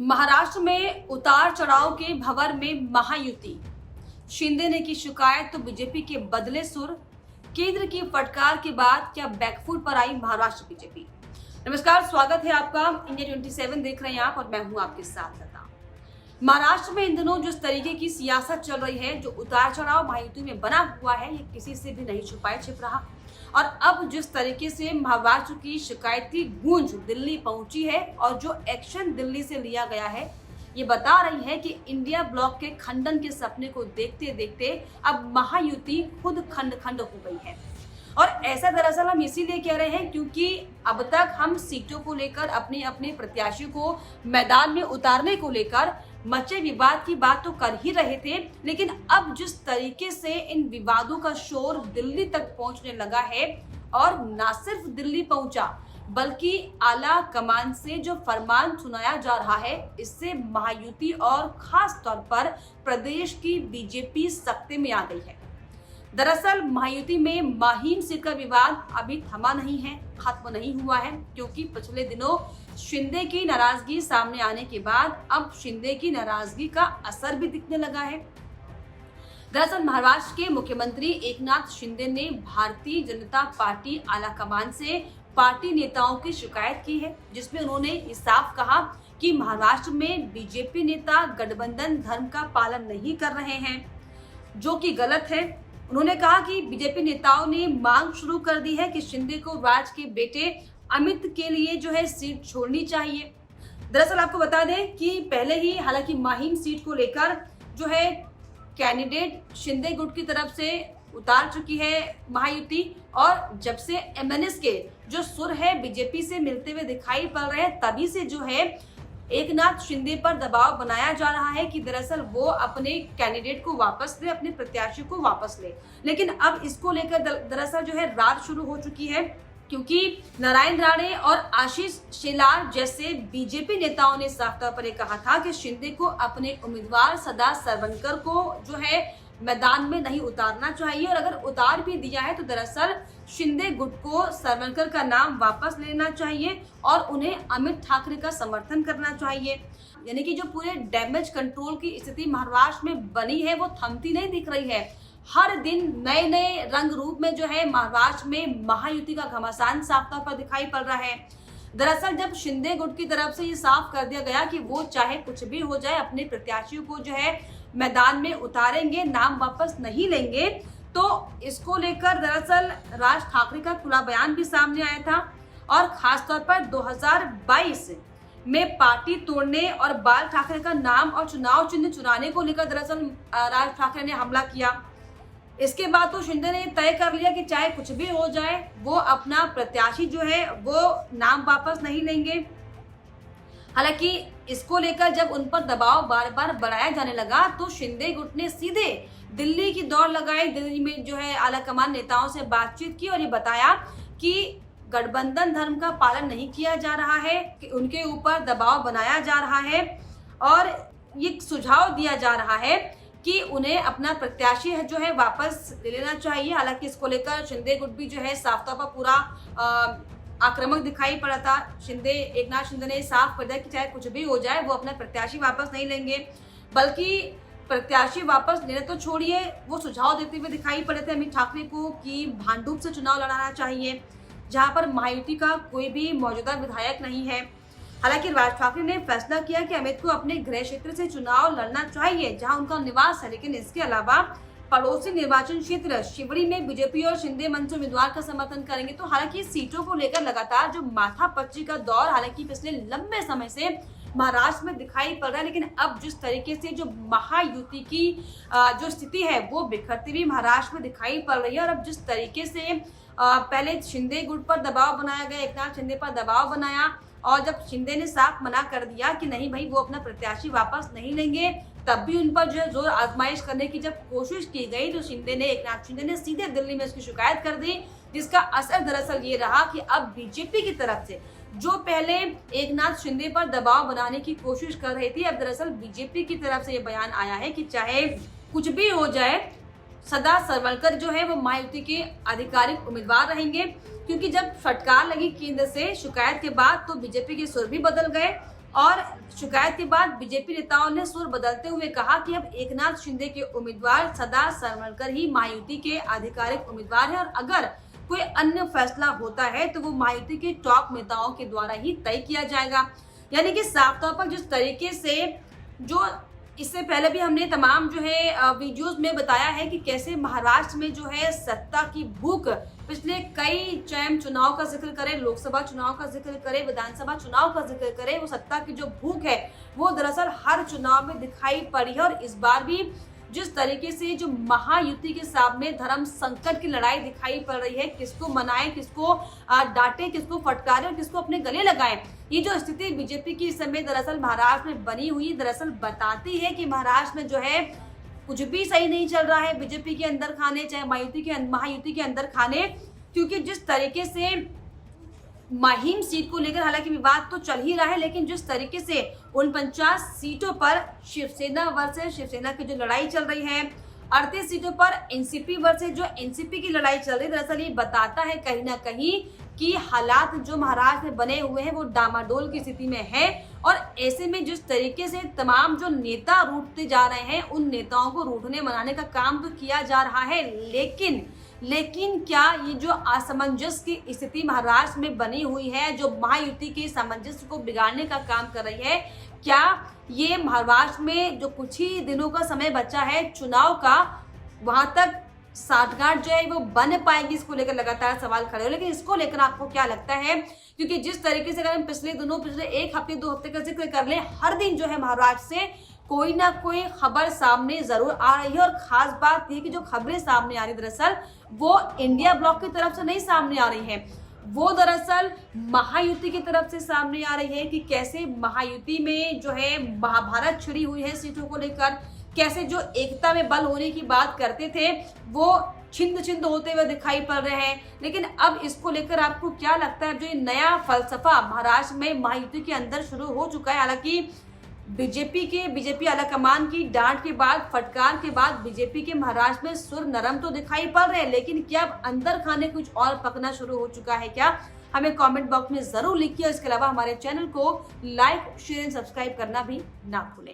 महाराष्ट्र में उतार चढ़ाव के भंवर में महायुति। शिंदे ने की शिकायत तो बीजेपी के बदले सुर। केंद्र की फटकार के बाद क्या बैकफुट पर आई महाराष्ट्र बीजेपी। नमस्कार, स्वागत है आपका। इंडिया 27 देख रहे हैं आप और मैं हूं आपके साथ लता। महाराष्ट्र में इन दिनों जिस तरीके की सियासत चल रही है, जो उतार चढ़ाव महायुति में बना हुआ है, ये किसी से भी नहीं छुपाए छिप रहा। और अब जिस तरीके से महाराष्ट्र की शिकायत की गूंज दिल्ली पहुंची है और जो एक्शन दिल्ली से लिया गया है, ये बता रही है कि इंडिया ब्लॉक के खंडन के सपने को देखते देखते अब महायुति खुद खंड खंड हो गई है। और ऐसा दरअसल हम इसीलिए कह रहे हैं क्योंकि अब तक हम सीटों को लेकर अपने अपने प्रत्याशियों को मैदान में उतारने को लेकर मचे विवाद की बात तो कर ही रहे थे, लेकिन अब जिस तरीके से इन विवादों का शोर दिल्ली तक पहुंचने लगा है, और न सिर्फ दिल्ली पहुंचा बल्कि आला कमान से जो फरमान सुनाया जा रहा है, इससे महायुति और खास तौर पर प्रदेश की बीजेपी सख्ते में आ गई है। दरअसल महायुति में माहीम सीट का विवाद अभी थमा नहीं है, खत्म नहीं हुआ है, क्योंकि पिछले दिनों शिंदे की नाराजगी सामने आने के बाद अब शिंदे की नाराजगी का असर भी दिखने लगा है। दरअसल महाराष्ट्र के मुख्यमंत्री एकनाथ शिंदे ने भारतीय जनता पार्टी आलाकमान से पार्टी नेताओं की शिकायत की है, जिसमें उन्होंने इस साफ कहा कि महाराष्ट्र में बीजेपी नेता गठबंधन धर्म का पालन नहीं कर रहे हैं, जो कि गलत है। उन्होंने कहा कि बीजेपी नेताओं ने मांग शुरू कर दी है कि शिंदे को राज के बेटे अमित के लिए जो है सीट छोड़नी चाहिए। दरअसल आपको बता दें कि पहले ही हालांकि माहीम सीट को लेकर जो है कैंडिडेट शिंदे गुट की तरफ से उतार चुकी है महायुति, और जब से एमएनएस के जो सुर है बीजेपी से मिलते हुए दिखाई पड़ रहे हैं, तभी से जो है एकनाथ शिंदे पर दबाव बनाया जा रहा है कि दरअसल वो अपने कैंडिडेट को वापस ले, अपने प्रत्याशी को वापस ले। लेकिन अब इसको लेकर दरअसल जो है रात शुरू हो चुकी है, क्योंकि नारायण राणे और आशीष शेलार जैसे बीजेपी नेताओं ने साफ तौर पर कहा था कि शिंदे को अपने उम्मीदवार सदा सरवनकर को जो है मैदान में नहीं उतारना चाहिए, और अगर उतार भी दिया है तो दरअसल शिंदे गुट को सरवनकर का नाम वापस लेना चाहिए और उन्हें अमित ठाकरे का समर्थन करना चाहिए। यानी कि जो पूरे डैमेज कंट्रोल की स्थिति महाराष्ट्र में बनी है, वो थमती नहीं दिख रही है। हर दिन नए नए रंग रूप में जो है महाराष्ट्र में महायुति का घमासान साफ तौर पर दिखाई पड़ रहा है। दरअसल जब शिंदे गुट की तरफ से ये साफ कर दिया गया कि वो चाहे कुछ भी हो जाए अपने प्रत्याशियों को जो है मैदान में उतारेंगे, नाम वापस नहीं लेंगे, तो इसको लेकर दरअसल राज ठाकरे का खुला बयान भी सामने आया था। और खास तौर पर 2022 में पार्टी तोड़ने और बाल ठाकरे का नाम और चुनाव चिन्ह चुराने को लेकर दरअसल राज ठाकरे ने हमला किया। इसके बाद तो शिंदे ने तय कर लिया कि चाहे कुछ भी हो जाए, वो अपना प्रत्याशी जो है वो नाम वापस नहीं लेंगे। हालांकि इसको लेकर जब उन पर दबाव बार बार बढ़ाया जाने लगा, तो शिंदे गुट ने सीधे दिल्ली की दौड़ लगाई। दिल्ली में जो है आलाकमान नेताओं से बातचीत की और ये बताया कि गठबंधन धर्म का पालन नहीं किया जा रहा है, कि उनके ऊपर दबाव बनाया जा रहा है और ये सुझाव दिया जा रहा है कि उन्हें अपना प्रत्याशी है जो है वापस ले लेना चाहिए। हालांकि इसको लेकर शिंदे गुट भी जो है साफ तौर पर पूरा आक्रामक दिखाई पड़ा था। एकनाथ शिंदे ने साफ कर दिया कि चाहे कुछ भी हो जाए, वो अपना प्रत्याशी वापस नहीं लेंगे, बल्कि प्रत्याशी वापस लेने तो छोड़िए, वो सुझाव देते हुए दिखाई पड़े थे अमित ठाकरे को कि भांडुप से चुनाव लड़ाना चाहिए, जहां पर महायुति का कोई भी मौजूदा विधायक नहीं है। हालांकि राज ठाकरे ने फैसला किया कि अमित को अपने गृह क्षेत्र से चुनाव लड़ना चाहिए, जहां उनका निवास है, लेकिन इसके अलावा पड़ोसी निर्वाचन क्षेत्र शिवड़ी में बीजेपी और शिंदे मंच उम्मीदवार का समर्थन करेंगे। तो हालांकि सीटों को लेकर लगातार जो माथापच्ची का दौर हालांकि पिछले लंबे समय से महाराष्ट्र में दिखाई पड़ रहा है, लेकिन अब जिस तरीके से जो महायुति की जो स्थिति है वो बिखरती हुई महाराष्ट्र में दिखाई पड़ रही है। और अब जिस तरीके से पहले शिंदे गुट पर दबाव बनाया गया, एकनाथ शिंदे पर दबाव बनाया, और जब शिंदे ने साफ मना कर दिया कि नहीं भाई वो अपना प्रत्याशी वापस नहीं लेंगे, तब भी उन पर जो है जोर आजमाइश करने की जब कोशिश की गई, तो एकनाथ शिंदे ने सीधे दिल्ली में उसकी शिकायत कर दी, जिसका असर दरअसल ये रहा कि अब बीजेपी की तरफ से जो पहले एकनाथ शिंदे पर दबाव बनाने की कोशिश कर रही थी, अब दरअसल बीजेपी की तरफ से ये बयान आया है कि चाहे कुछ भी हो जाए, सदा सरवनकर जो है वो महायुति के आधिकारिक उम्मीदवार रहेंगे। क्योंकि जब फटकार लगी केंद्र से शिकायत के बाद, तो बीजेपी के सुर भी बदल गए और शिकायत के बाद बीजेपी नेताओं ने सुर बदलते हुए कहा कि अब एकनाथ शिंदे के उम्मीदवार सदा सरवणकर ही महायुति के आधिकारिक उम्मीदवार हैं और अगर कोई अन्य फैसला होता है तो वो महायुति के टॉप नेताओं के द्वारा ही तय किया जाएगा। यानी कि साफ तौर पर जिस तरीके से जो इससे पहले भी हमने तमाम जो है वीडियोस में बताया है कि कैसे महाराष्ट्र में जो है सत्ता की भूख पिछले कई चाहे चुनाव का जिक्र करें, लोकसभा चुनाव का जिक्र करें, विधानसभा चुनाव का जिक्र करें, वो सत्ता की जो भूख है वो दरअसल हर चुनाव में दिखाई पड़ी है। और इस बार भी जिस तरीके से जो महायुति के सामने धर्म संकट की लड़ाई दिखाई पड़ रही है, किसको मनाए, किसको डांटे, किसको फटकारे और किसको अपने गले लगाए, ये जो स्थिति बीजेपी की इस समय दरअसल महाराष्ट्र में बनी हुई दरअसल बताती है कि महाराष्ट्र में जो है कुछ भी सही नहीं चल रहा है बीजेपी के अंदर खाने, चाहे महायुति के अंदर खाने। क्योंकि जिस तरीके से माहिम सीट को लेकर हालांकि विवाद तो चल ही रहा है, लेकिन जिस तरीके से 49 सीटों पर शिवसेना वर्सेस शिवसेना की जो लड़ाई चल रही है, 38 सीटों पर एनसीपी वर्सेस जो एनसीपी की लड़ाई चल रही है, दरअसल ये बताता है कहीं ना कहीं कि हालात जो महाराष्ट्र में बने हुए हैं वो डामाडोल की स्थिति में है। और ऐसे में जिस तरीके से तमाम जो नेता रूठते जा रहे हैं, उन नेताओं को रूठने मनाने का काम तो किया जा रहा है, लेकिन क्या ये जो असमंजस की स्थिति महाराष्ट्र में बनी हुई है, जो महायुति के सामंजस्य को बिगाड़ने का काम कर रही है, क्या ये महाराष्ट्र में जो कुछ ही दिनों का समय बचा है चुनाव का, वहां तक साठगांठ जो है वो बन पाएगी, इसको लेकर लगातार सवाल खड़े हो। लेकिन इसको लेकर आपको क्या लगता है? क्योंकि जिस तरीके से अगर हम पिछले एक हफ्ते 2 हफ्ते का जिक्र कर ले, हर दिन जो है महाराष्ट्र से कोई ना कोई खबर सामने जरूर आ रही है। और खास बात यह कि जो खबरें सामने आ रही है दरअसल वो इंडिया ब्लॉक की तरफ से नहीं सामने आ रही है, वो दरअसल महायुति की तरफ से सामने आ रही है कि कैसे महायुति में जो है महाभारत छिड़ी हुई है सीटों को लेकर, कैसे जो एकता में बल होने की बात करते थे वो छिंद होते हुए दिखाई पड़ रहे हैं। लेकिन अब इसको लेकर आपको क्या लगता है, जो ये नया फलसफा महाराष्ट्र में महायुति के अंदर शुरू हो चुका है? हालांकि बीजेपी आलाकमान की डांट के बाद, फटकार के बाद बीजेपी के महाराष्ट्र में सुर नरम तो दिखाई पड़ रहे हैं, लेकिन क्या अब अंदर खाने कुछ और पकना शुरू हो चुका है क्या? हमें कमेंट बॉक्स में जरूर लिखिए। इसके अलावा हमारे चैनल को लाइक, शेयर एंड सब्सक्राइब करना भी ना भूलें।